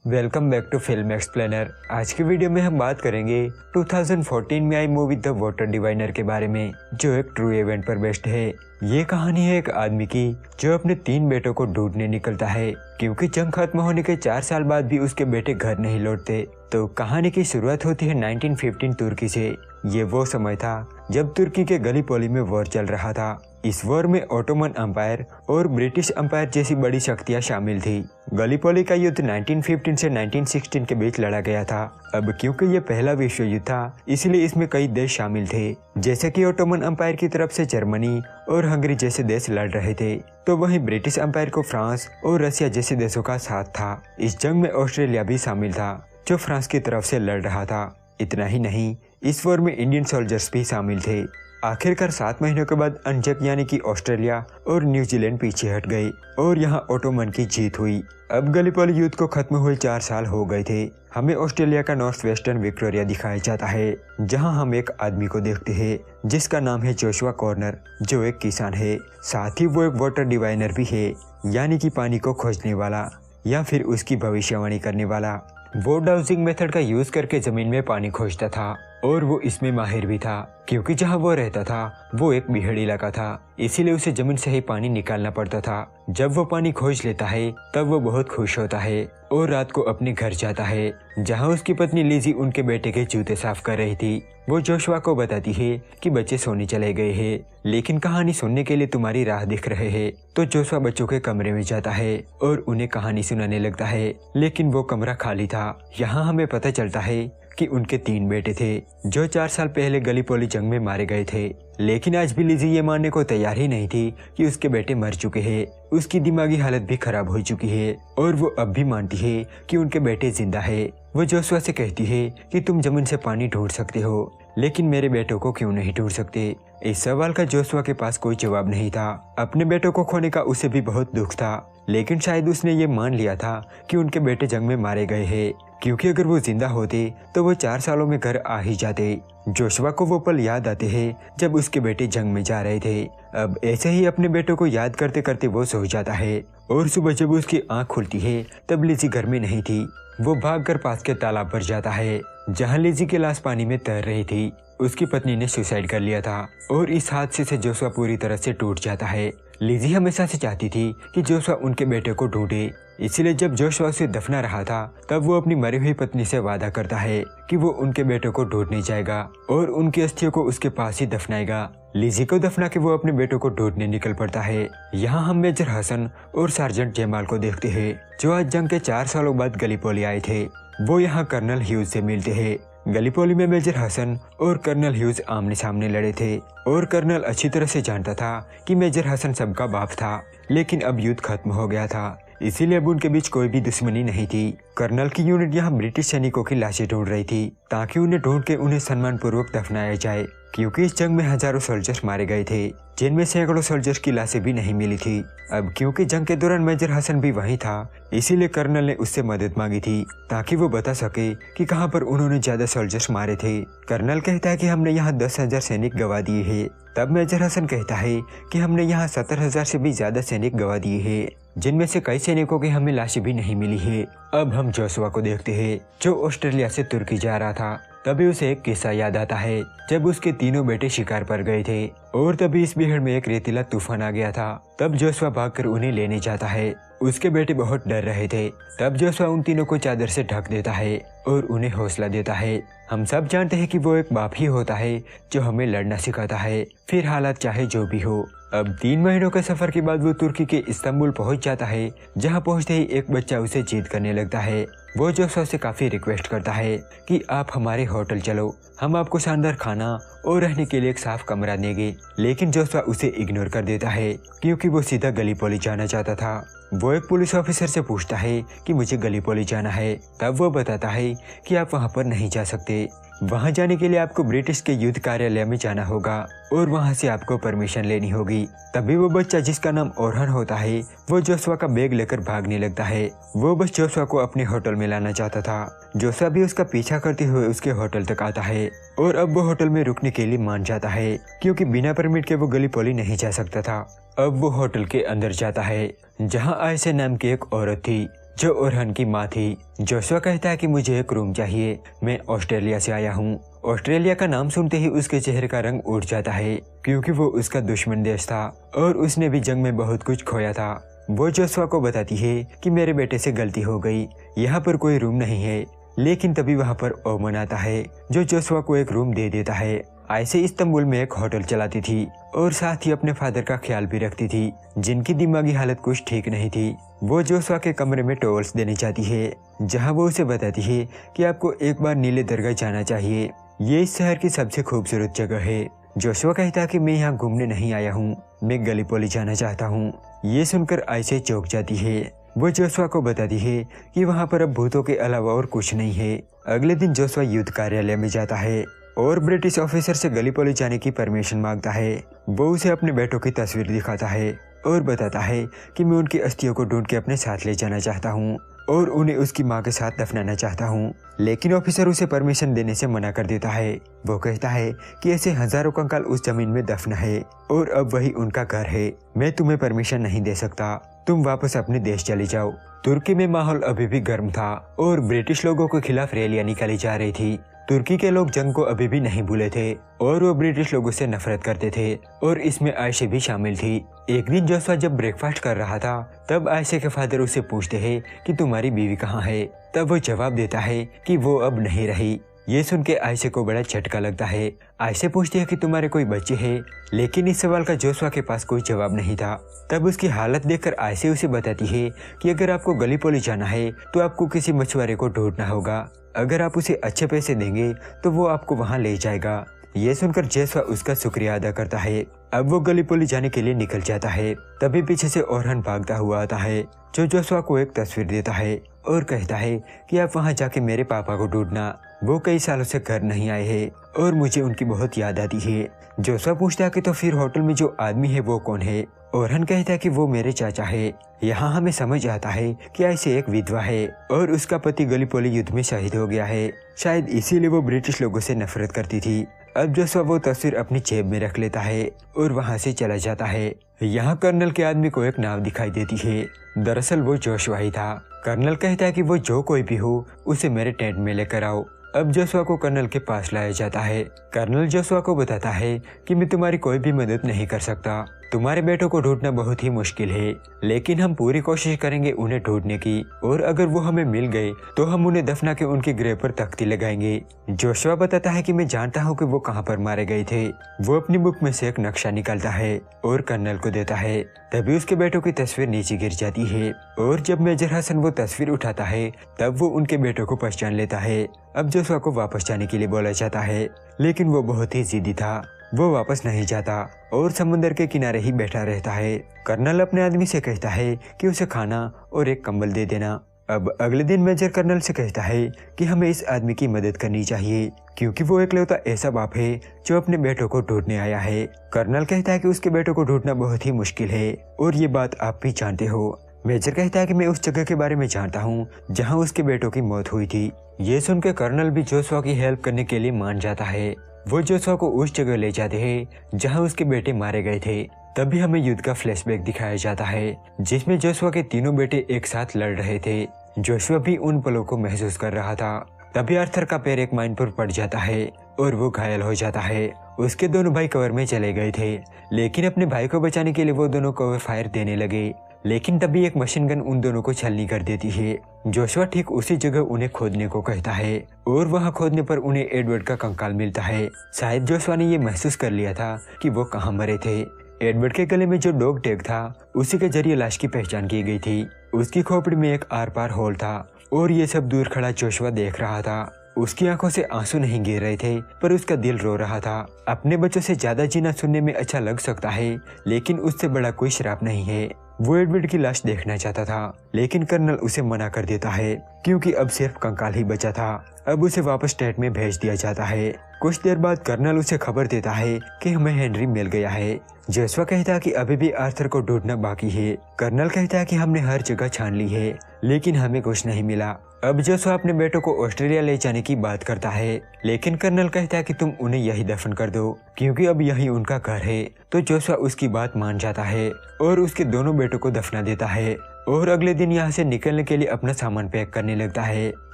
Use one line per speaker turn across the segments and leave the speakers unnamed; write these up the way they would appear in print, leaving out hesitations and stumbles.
Welcome back to film explainer. आज की video में हम बात करेंगे 2014 में आई मूवी द वाटर डिवाइनर के बारे में, जो एक ट्रू इवेंट पर बेस्ड है। ये कहानी है एक आदमी की जो अपने 3 बेटों को ढूंढने निकलता है, क्योंकि जंग खत्म होने के 4 साल बाद भी उसके बेटे घर नहीं लौटते। तो कहानी की शुरुआत होती है 1915 तुर्की से। ये वो समय था जब तुर्की के गलीपोली में वॉर चल रहा था। इस वॉर में ओटोमन अंपायर और ब्रिटिश अंपायर जैसी बड़ी शक्तियां शामिल थी। गलीपोली का युद्ध 1915 से 1916 के बीच लड़ा गया था। अब क्योंकि ये पहला विश्व युद्ध था, इसलिए इसमें कई देश शामिल थे, जैसे कि ओटोमन अंपायर की तरफ से जर्मनी और हंगरी जैसे देश लड़ रहे थे, तो वहीं ब्रिटिश अंपायर को फ्रांस और रशिया जैसे देशों का साथ था। इस जंग में ऑस्ट्रेलिया भी शामिल था, जो फ्रांस की तरफ से लड़ रहा था। इतना ही नहीं, इस वॉर में इंडियन सोल्जर्स भी शामिल थे। आखिरकार 7 महीनों के बाद अनजक यानी कि ऑस्ट्रेलिया और न्यूजीलैंड पीछे हट गए और यहाँ ओटोमन की जीत हुई। अब गलीपोली युद्ध को खत्म हुए 4 साल हो गए थे। हमें ऑस्ट्रेलिया का नॉर्थ वेस्टर्न विक्टोरिया दिखाया जाता है, जहाँ हम एक आदमी को देखते हैं जिसका नाम है जोशुआ कॉर्नर, जो एक किसान है। साथ ही वो एक वाटर डिवाइनर भी है, यानी कि पानी को खोजने वाला या फिर उसकी भविष्यवाणी करने वाला। वो डाउजिंग मेथड का यूज करके जमीन में पानी खोजता था और वो इसमें माहिर भी था, क्योंकि जहाँ वो रहता था वो एक बीहड़ इलाका था, इसीलिए उसे जमीन से ही पानी निकालना पड़ता था। जब वो पानी खोज लेता है तब वो बहुत खुश होता है और रात को अपने घर जाता है, जहाँ उसकी पत्नी लिजी उनके बेटे के जूते साफ कर रही थी। वो जोशुआ को बताती है कि बच्चे सोने चले गए हैं, लेकिन कहानी सुनने के लिए तुम्हारी राह दिख रहे हैं। तो जोशुआ बच्चों के कमरे में जाता है और उन्हें कहानी सुनाने लगता है, लेकिन वो कमरा खाली था। यहाँ हमें पता चलता है कि उनके 3 बेटे थे, जो 4 साल पहले गलीपोली जंग में मारे गए थे। लेकिन आज भी लिजी ये मानने को तैयार ही नहीं थी कि उसके बेटे मर चुके हैं। उसकी दिमागी हालत भी खराब हो चुकी है और वो अब भी मानती है कि उनके बेटे जिंदा है। वो जोशुआ से कहती है कि तुम जमीन से पानी ढूंढ सकते हो, लेकिन मेरे बेटों को क्यों नहीं ढूंढ सकते। इस सवाल का जोशुआ के पास कोई जवाब नहीं था। अपने बेटों को खोने का उसे भी बहुत दुख था, लेकिन शायद उसने ये मान लिया था कि उनके बेटे जंग में मारे गए हैं, क्योंकि अगर वो जिंदा होते तो वो 4 सालों में घर आ ही जाते। जोशुआ को वो पल याद आते हैं जब उसके बेटे जंग में जा रहे थे। अब ऐसे ही अपने बेटों को याद करते करते वो सो जाता है और सुबह जब उसकी आंख खुलती है तब लिजी घर में नहीं थी। वो भागकर पास के तालाब पर जाता है, जहाँ लिजी की लाश पानी में तैर रही थी। उसकी पत्नी ने सुसाइड कर लिया था और इस हादसे से जोशुआ पूरी तरह से टूट जाता है। लिजी हमेशा से चाहती थी कि जोशुआ उनके बेटे को ढूंढे, इसलिए जब जोशुआ उसे दफना रहा था तब वो अपनी मरी हुई पत्नी से वादा करता है कि वो उनके बेटे को ढूंढने जाएगा और उनकी अस्थियों को उसके पास ही दफनाएगा। लिजी को दफना के वो अपने बेटों को ढूंढने निकल पड़ता है। यहाँ हम मेजर हसन और सार्जेंट जमाल को देखते हैं, जो आज जंग के 4 सालों बाद गलीपोली आए थे। वो यहाँ कर्नल ह्यूज से मिलते हैं। गलीपोली में मेजर हसन और कर्नल ह्यूज आमने सामने लड़े थे और कर्नल अच्छी तरह से जानता था कि मेजर हसन सबका बाप था, लेकिन अब युद्ध खत्म हो गया था, इसीलिए अब उनके बीच कोई भी दुश्मनी नहीं थी। कर्नल की यूनिट यहाँ ब्रिटिश सैनिकों की लाशें ढूंढ रही थी, ताकि उन्हें ढूंढ के उन्हें सम्मान पूर्वक दफनाया जाए, क्योंकि इस जंग में हजारों सोल्जर्स मारे गए थे, जिनमें सैकड़ों सोल्जर्स की लाशें भी नहीं मिली थी। अब क्योंकि जंग के दौरान मेजर हसन भी वहीं था, इसीलिए कर्नल ने उससे मदद मांगी थी, ताकि वो बता सके कि कहां पर उन्होंने ज्यादा सोल्जर्स मारे थे। कर्नल कहता है कि हमने यहाँ 10,000 सैनिक गवा दिए हैं। तब मेजर हसन कहता है कि हमने यहाँ 70,000 से भी ज्यादा सैनिक गवा दिए हैं, जिनमें से कई सैनिकों की हमें लाशें भी नहीं मिली है। अब हम जोशुआ को देखते हैं, जो ऑस्ट्रेलिया से तुर्की जा रहा था। तभी उसे एक किस्सा याद आता है, जब उसके 3 बेटे शिकार पर गए थे और तभी इस बिहड़ में एक रेतीला तूफान आ गया था। तब जोशुआ भागकर उन्हें लेने जाता है। उसके बेटे बहुत डर रहे थे। तब जोशुआ उन तीनों को चादर से ढक देता है और उन्हें हौसला देता है। हम सब जानते हैं कि वो एक बाप ही होता है जो हमें लड़ना सिखाता है, फिर हालात चाहे जो भी हो। अब 3 महीनों के सफर के बाद वो तुर्की के इस्तांबुल पहुंच जाता है, जहां पहुंचते ही एक बच्चा उसे जिद करने लगता है। वो जोशुआ से काफी रिक्वेस्ट करता है कि आप हमारे होटल चलो, हम आपको शानदार खाना और रहने के लिए एक साफ कमरा देंगे। लेकिन जोशुआ उसे इग्नोर कर देता है, क्योंकि वो सीधा गलीपोली जाना चाहता था। वो एक पुलिस ऑफिसर से पूछता है कि मुझे गलीपोली जाना है। तब वो बताता है कि आप वहाँ पर नहीं जा सकते। वहाँ जाने के लिए आपको ब्रिटिश के युद्ध कार्यालय में जाना होगा और वहाँ से आपको परमिशन लेनी होगी। तभी वो बच्चा, जिसका नाम ओरहन होता है, वो जोशुआ का बैग लेकर भागने लगता है। वो बस जोशुआ को अपने होटल में लाना चाहता था। जोशुआ भी उसका पीछा करते हुए उसके होटल तक आता है और अब वो होटल में रुकने के लिए मान जाता है, क्योंकि बिना परमिट के वो गलीपोली नहीं जा सकता था। अब वो होटल के अंदर जाता है, जहाँ आयशा नाम की एक औरत थी, जो ओरहन की माँ थी। जोशुआ कहता है कि मुझे एक रूम चाहिए, मैं ऑस्ट्रेलिया से आया हूँ। ऑस्ट्रेलिया का नाम सुनते ही उसके चेहरे का रंग उड़ जाता है, क्योंकि वो उसका दुश्मन देश था और उसने भी जंग में बहुत कुछ खोया था। वो जोशुआ को बताती है कि मेरे बेटे से गलती हो गई, यहाँ पर कोई रूम नहीं है। लेकिन तभी वहाँ पर ओमन आता है, जो जोशुआ को एक रूम दे देता है। आयशा इस्तांबुल में एक होटल चलाती थी और साथ ही अपने फादर का ख्याल भी रखती थी, जिनकी दिमागी हालत कुछ ठीक नहीं थी। वो जोशुआ के कमरे में टॉवल्स देने चाहती है, जहाँ वो उसे बताती है कि आपको एक बार नीले दरगाह जाना चाहिए, ये इस शहर की सबसे खूबसूरत जगह है। जोशुआ कहता है कि मैं यहाँ घूमने नहीं आया हूँ, मैं गलीपोली जाना चाहता हूँ। ये सुनकर आयशा चौंक जाती है। वो जोशुआ को बताती है कि वहाँ पर अब भूतों के अलावा और कुछ नहीं है। अगले दिन जोशुआ युद्ध कार्यालय में जाता है और ब्रिटिश ऑफिसर से गलीपोली जाने की परमिशन मांगता है। वो उसे अपने बेटों की तस्वीर दिखाता है और बताता है कि मैं उनकी अस्थियों को ढूंढ के अपने साथ ले जाना चाहता हूँ और उन्हें उसकी माँ के साथ दफनाना चाहता हूँ। लेकिन ऑफिसर उसे परमिशन देने से मना कर देता है। वो कहता है कि ऐसे हजारों कंकाल उस जमीन में दफन है और अब वही उनका घर है। मैं तुम्हें परमिशन नहीं दे सकता, तुम वापस अपने देश चले जाओ। तुर्की में माहौल अभी भी गर्म था और ब्रिटिश लोगों के खिलाफ रैलियां निकाली जा रही थी। तुर्की के लोग जंग को अभी भी नहीं भूले थे और वो ब्रिटिश लोगों से नफरत करते थे और इसमें आयशा भी शामिल थी। एक दिन जोशुआ जब ब्रेकफास्ट कर रहा था, तब आयशा के फादर उसे पूछते हैं कि तुम्हारी बीवी कहाँ है। तब वो जवाब देता है कि वो अब नहीं रही। ये सुन के आयशा को बड़ा झटका लगता है। आयशा पूछती है कि तुम्हारे कोई बच्चे हैं, लेकिन इस सवाल का जोशुआ के पास कोई जवाब नहीं था। तब उसकी हालत देखकर आयशा उसे बताती है कि अगर आपको गलीपोली जाना है तो आपको किसी मछुआरे को ढूंढना होगा। अगर आप उसे अच्छे पैसे देंगे तो वो आपको वहाँ ले जाएगा। ये सुनकर जोशुआ उसका शुक्रिया अदा करता है। अब वो गलीपोली जाने के लिए निकल जाता है। तभी पीछे से ओरहन भागता हुआ आता है, जो जोशुआ को एक तस्वीर देता है और कहता है कि आप वहाँ जाके मेरे पापा को ढूंढना, वो कई सालों से घर नहीं आए हैं और मुझे उनकी बहुत याद आती है। जोशुआ पूछता है कि तो फिर होटल में जो आदमी है वो कौन है। ओरहन कहता है कि वो मेरे चाचा है। यहाँ हमें समझ आता है कि ऐसे एक विधवा है और उसका पति गलीपोली युद्ध में शहीद हो गया है, शायद इसीलिए वो ब्रिटिश लोगों से नफरत करती थी। अब जोशुआ वो तस्वीर अपनी जेब में रख लेता है और वहाँ से चला जाता है। यहाँ कर्नल के आदमी को एक नाव दिखाई देती है, दरअसल वो जोशुआ ही था। कर्नल कहता है कि वो जो कोई भी हो उसे मेरे टेंट में लेकर आओ। अब जोशुआ को कर्नल के पास लाया जाता है। कर्नल जोशुआ को बताता है कि मैं तुम्हारी कोई भी मदद नहीं कर सकता, तुम्हारे बेटों को ढूंढना बहुत ही मुश्किल है, लेकिन हम पूरी कोशिश करेंगे उन्हें ढूंढने की, और अगर वो हमें मिल गए तो हम उन्हें दफना के उनके ग्रेव पर तख्ती लगाएंगे। जोशुआ बताता है कि मैं जानता हूँ कि वो कहाँ पर मारे गए थे। वो अपनी बुक में से एक नक्शा निकालता है और कर्नल को देता है। तभी उसके बेटों की तस्वीर नीचे गिर जाती है और जब मेजर हसन वो तस्वीर उठाता है तब वो उनके बेटों को पहचान लेता है। अब जोशुआ को वापस जाने के लिए बोला जाता है, लेकिन वो बहुत ही जिद्दी था। वो वापस नहीं जाता और समुद्र के किनारे ही बैठा रहता है। कर्नल अपने आदमी से कहता है कि उसे खाना और एक कंबल दे देना। अब अगले दिन मेजर कर्नल से कहता है कि हमें इस आदमी की मदद करनी चाहिए, क्योंकि वो इकलौता ऐसा बाप है जो अपने बेटों को ढूंढने आया है। कर्नल कहता है कि उसके बेटों को ढूंढना बहुत ही मुश्किल है और ये बात आप भी जानते हो। मेजर कहता है कि मैं उस जगह के बारे में जानता हूँ जहाँ उसके बेटों की मौत हुई थी। ये सुनकर कर्नल भी जोशुआ की हेल्प करने के लिए मान जाता है। वो जोशुआ को उस जगह ले जाते हैं जहाँ उसके बेटे मारे गए थे। तभी हमें युद्ध का फ्लैशबैक दिखाया जाता है, जिसमें जोशुआ के तीनों बेटे एक साथ लड़ रहे थे। जोशुआ भी उन पलों को महसूस कर रहा था। तभी आर्थर का पैर एक माइन पर पड़ जाता है और वो घायल हो जाता है। उसके दोनों भाई कवर में चले गए थे, लेकिन अपने भाई को बचाने के लिए वो दोनों कवर फायर देने लगे, लेकिन तभी एक मशीन गन उन दोनों को छलनी कर देती है। जोशुआ ठीक उसी जगह उन्हें खोदने को कहता है और वहां खोदने पर उन्हें एडवर्ड का कंकाल मिलता है। शायद जोशुआ ने ये महसूस कर लिया था कि वो कहाँ मरे थे। एडवर्ड के गले में जो डॉग टैग था उसी के जरिए लाश की पहचान की गई थी। उसकी खोपड़ी में एक आर पार होल था और ये सब दूर खड़ा जोशुआ देख रहा था। उसकी आंखों से आंसू नहीं गिर रहे थे, पर उसका दिल रो रहा था। अपने बच्चों से ज्यादा जीना सुनने में अच्छा लग सकता है, लेकिन उससे बड़ा कोई श्राप नहीं है। वो एडवर्ड की लाश देखना चाहता था, लेकिन कर्नल उसे मना कर देता है, क्योंकि अब सिर्फ कंकाल ही बचा था। अब उसे वापस टेंट में भेज दिया जाता है। कुछ देर बाद कर्नल उसे खबर देता है कि हमें हेनरी मिल गया है। जोशुआ कहता है कि अभी भी आर्थर को ढूंढना बाकी है। कर्नल कहता है कि हमने हर जगह छान ली है, लेकिन हमें कुछ नहीं मिला। अब जोशुआ अपने बेटों को ऑस्ट्रेलिया ले जाने की बात करता है, लेकिन कर्नल कहता है कि तुम उन्हें यही दफन कर दो, क्योंकि अब यही उनका घर है। तो जोशुआ उसकी बात मान जाता है और उसके दोनों बेटों को दफना देता है। और अगले दिन यहाँ से निकलने के लिए अपना सामान पैक करने लगता है।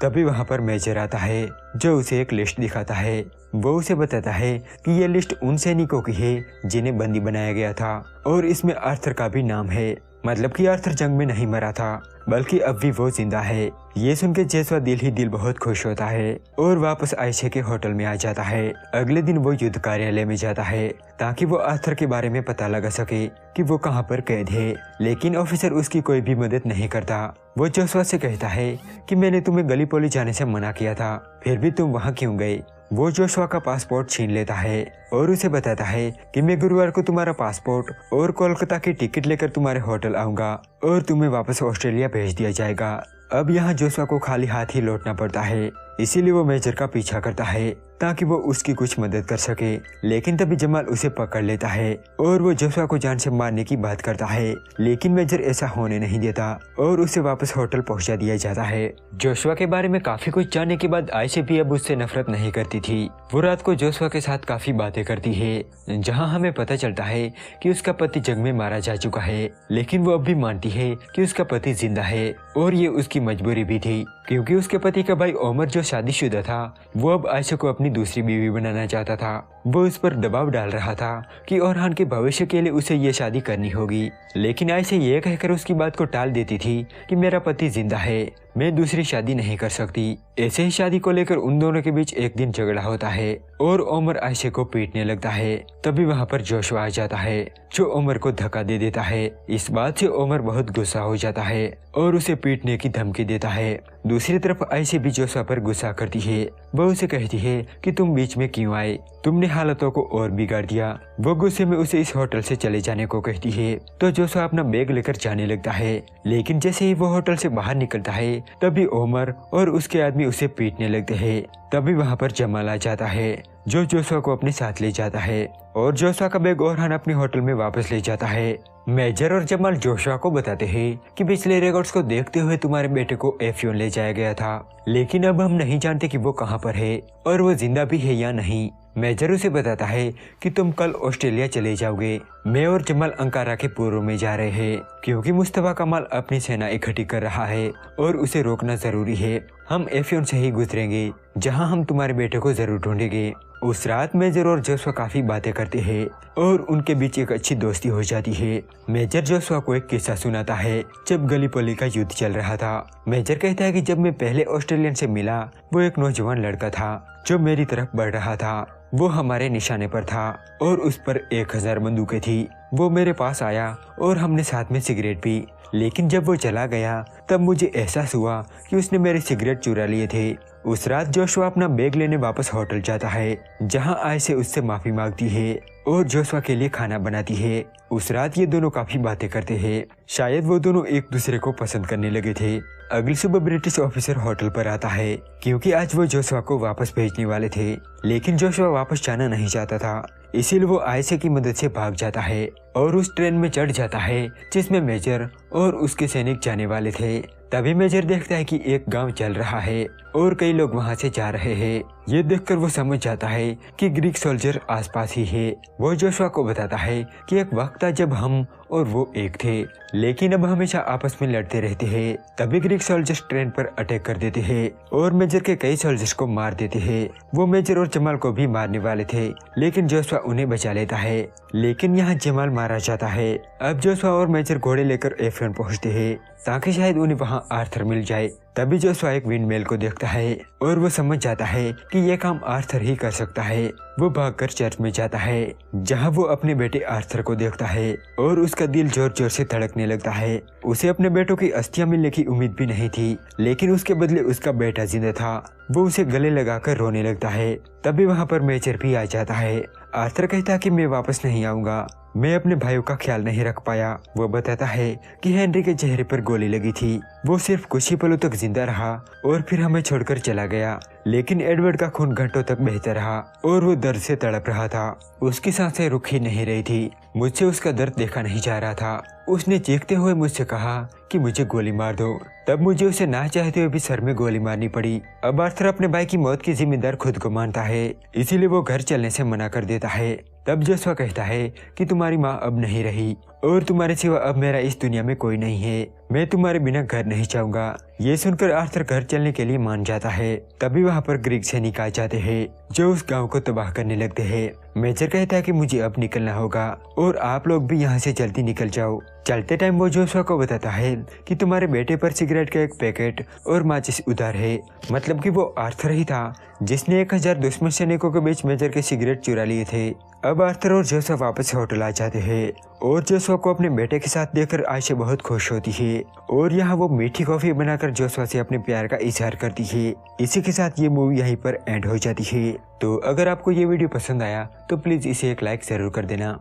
तभी वहाँ पर मेजर आता है जो उसे एक लिस्ट दिखाता है। वो उसे बताता है कि ये लिस्ट उन सैनिकों की है जिन्हें बंदी बनाया गया था और इसमें आर्थर का भी नाम है। मतलब कि आर्थर जंग में नहीं मरा था बल्कि अब भी वो जिंदा है। ये सुन के जोशुआ दिल ही दिल बहुत खुश होता है और वापस आयशा के होटल में आ जाता है। अगले दिन वो युद्ध कार्यालय में जाता है ताकि वो आर्थर के बारे में पता लगा सके कि वो कहाँ पर कैद है, लेकिन ऑफिसर उसकी कोई भी मदद नहीं करता। वो जोशुआ से कहता है कि मैंने तुम्हें गलीपोली जाने से मना किया था, फिर भी तुम वहाँ क्यों गए। वो जोशुआ का पासपोर्ट छीन लेता है और उसे बताता है कि मैं गुरुवार को तुम्हारा पासपोर्ट और कोलकाता की टिकट लेकर तुम्हारे होटल आऊंगा और तुम्हें वापस ऑस्ट्रेलिया भेज दिया जाएगा। अब यहाँ जोशुआ को खाली हाथ ही लौटना पड़ता है, इसीलिए वो मेजर का पीछा करता है ताकि वो उसकी कुछ मदद कर सके। लेकिन तभी जमाल उसे पकड़ लेता है और वो जोशुआ को जान से मारने की बात करता है, लेकिन मेजर ऐसा होने नहीं देता और उसे वापस होटल पहुंचा दिया जाता है। जोशुआ के बारे में काफी कुछ जानने के बाद आयशा भी अब उससे नफरत नहीं करती थी। वो रात को जोशुआ के साथ काफी बातें करती है, जहाँ हमें पता चलता है कि उसका पति जंग में मारा जा चुका है, लेकिन वो अब भी मानती है कि उसका पति जिंदा है और ये उसकी मजबूरी भी थी क्योंकि उसके पति का भाई ओमर जो शादीशुदा था वो अब आयशा को अपनी दूसरी बीवी बनाना चाहता था। वो उस पर दबाव डाल रहा था कि ओरहान के भविष्य के लिए उसे ये शादी करनी होगी, लेकिन आयशा ये कहकर उसकी बात को टाल देती थी कि मेरा पति जिंदा है, मैं दूसरी शादी नहीं कर सकती। ऐसे ही शादी को लेकर उन दोनों के बीच एक दिन झगड़ा होता है और ओमर आयशा को पीटने लगता है। तभी वहाँ पर जोशुआ आ जाता है जो ओमर को धक्का दे देता है। इस बात से ओमर बहुत गुस्सा हो जाता है और उसे पीटने की धमकी देता है। दूसरी तरफ आयशा भी जोशुआ पर गुस्सा करती है। वो उसे कहती है कि तुम बीच में क्यों आए, तुमने हालातों को और बिगाड़ दिया। वो गुस्से में उसे इस होटल से चले जाने को कहती है तो जोशुआ अपना बैग लेकर जाने लगता है, लेकिन जैसे ही वो होटल से बाहर निकलता है तभी ओमर और उसके आदमी उसे पीटने लगते हैं। तभी वहाँ पर जमाल आ जाता है जो जोशुआ को अपने साथ ले जाता है और जोशुआ का बैग ओरहान अपने होटल में वापस ले जाता है। मेजर और जमाल जोशुआ को बताते हैं कि पिछले रिकॉर्ड्स को देखते हुए तुम्हारे बेटे को एफियोन ले जाया गया था, लेकिन अब हम नहीं जानते कि वो कहाँ पर है और वो जिंदा भी है या नहीं। मेजर उसे बताता है कि तुम कल ऑस्ट्रेलिया चले जाओगे। मैं और जमाल अंकारा के पूर्व में जा रहे हैं क्योंकि मुस्तफा कमाल अपनी सेना इकट्ठी कर रहा है और उसे रोकना जरूरी है। हम एफियोन से ही गुजरेंगे जहां हम तुम्हारे बेटे को जरूर ढूंढेंगे। उस रात मेजर और जोशुआ काफी बातें करते हैं और उनके बीच एक अच्छी दोस्ती हो जाती है। मेजर जोशुआ को एक किस्सा सुनाता है जब गलीपोली का युद्ध चल रहा था। मेजर कहता है कि जब मैं पहले ऑस्ट्रेलियन से मिला वो एक नौजवान लड़का था जो मेरी तरफ बढ़ रहा था। वो हमारे निशाने पर था और उस पर 1000 बंदूकें थी। वो मेरे पास आया और हमने साथ में सिगरेट पी, लेकिन जब वो चला गया तब मुझे एहसास हुआ कि उसने मेरे सिगरेट चुरा लिए थे। उस रात जोशुआ अपना बैग लेने वापस होटल जाता है जहां आयशा उससे माफी मांगती है और जोशुआ के लिए खाना बनाती है। उस रात ये दोनों काफी बातें करते हैं, शायद वो दोनों एक दूसरे को पसंद करने लगे थे। अगली सुबह ब्रिटिश ऑफिसर होटल पर आता है क्योंकि आज वो जोशुआ को वापस भेजने वाले थे, लेकिन जोशुआ वापस जाना नहीं चाहता था, इसीलिए वो आयशा की मदद से भाग जाता है और उस ट्रेन में चढ़ जाता है जिसमें मेजर और उसके सैनिक जाने वाले थे। तभी मेजर देखता है कि एक गांव चल रहा है और कई लोग वहां से जा रहे हैं। ये देखकर वो समझ जाता है कि ग्रीक सोल्जर आसपास ही है। वो जोशुआ को बताता है कि एक वक्त था जब हम और वो एक थे, लेकिन अब हमेशा आपस में लड़ते रहते हैं। तभी ग्रीक सोल्जर्स ट्रेन पर अटैक कर देते हैं और मेजर के कई सोल्जर्स को मार देते हैं। वो मेजर और जमाल को भी मारने वाले थे, लेकिन जोशुआ उन्हें बचा लेता है, लेकिन यहाँ जमाल मारा जाता है। अब जोशुआ और मेजर घोड़े लेकर एफियोन पहुँचते हैं ताकि शायद उन्हें वहाँ आर्थर मिल जाए। तभी जोशुआ एक विंडमिल को देखता है और वो समझ जाता है कि यह काम आर्थर ही कर सकता है। वो भागकर चर्च में जाता है जहां वो अपने बेटे आर्थर को देखता है और उसका दिल जोर जोर से धड़कने लगता है। उसे अपने बेटों की अस्थियां मिलने की उम्मीद भी नहीं थी, लेकिन उसके बदले उसका बेटा जिंदा था। वो उसे गले लगाकर रोने लगता है। तभी वहाँ पर मेजर भी आ जाता है। आर्थर कहता है कि मैं वापस नहीं आऊंगा, मैं अपने भाइयों का ख्याल नहीं रख पाया। वो बताता है कि हेनरी के चेहरे पर गोली लगी थी, वो सिर्फ कुछ ही पलों तक जिंदा रहा और फिर हमें छोड़कर चला गया, लेकिन एडवर्ड का खून घंटों तक बहता रहा और वो दर्द से तड़प रहा था। उसकी सांसें रुक ही नहीं रही थी, मुझसे उसका दर्द देखा नहीं जा रहा था। उसने चीखते हुए मुझसे कहा कि मुझे गोली मार दो। तब मुझे उसे ना चाहते हुए भी सर में गोली मारनी पड़ी। अब आर्थर अपने भाई की मौत की जिम्मेदार खुद को मानता है, इसीलिए वो घर चलने से मना कर देता है। तब जोशुआ कहता है कि तुम्हारी माँ अब नहीं रही और तुम्हारे सिवा अब मेरा इस दुनिया में कोई नहीं है। मैं तुम्हारे बिना घर नहीं जाऊंगा। ये सुनकर आर्थर घर चलने के लिए मान जाता है। तभी वहाँ पर ग्रीक सैनिक आ जाते हैं जो उस गांव को तबाह करने लगते हैं। मेजर कहता है कि मुझे अब निकलना होगा और आप लोग भी यहाँ से जल्दी निकल जाओ। चलते टाइम वो जोशुआ को बताता है कि तुम्हारे बेटे पर सिगरेट का एक पैकेट और माचिस उधार है। मतलब कि वो आर्थर ही था जिसने 1000 दुश्मन सैनिकों के बीच मेजर के सिगरेट चुरा लिए थे। अब आर्थर और जोशुआ वापस होटल आ जाते हैं और जोशुआ को अपने बेटे के साथ देखकर आयशा बहुत खुश होती है और यहाँ वो मीठी कॉफी बनाकर जोशुआ से अपने प्यार का इजहार करती है। इसी के साथ ये मूवी यहीं पर एंड हो जाती है। तो अगर आपको ये वीडियो पसंद आया तो प्लीज इसे एक लाइक जरूर कर देना।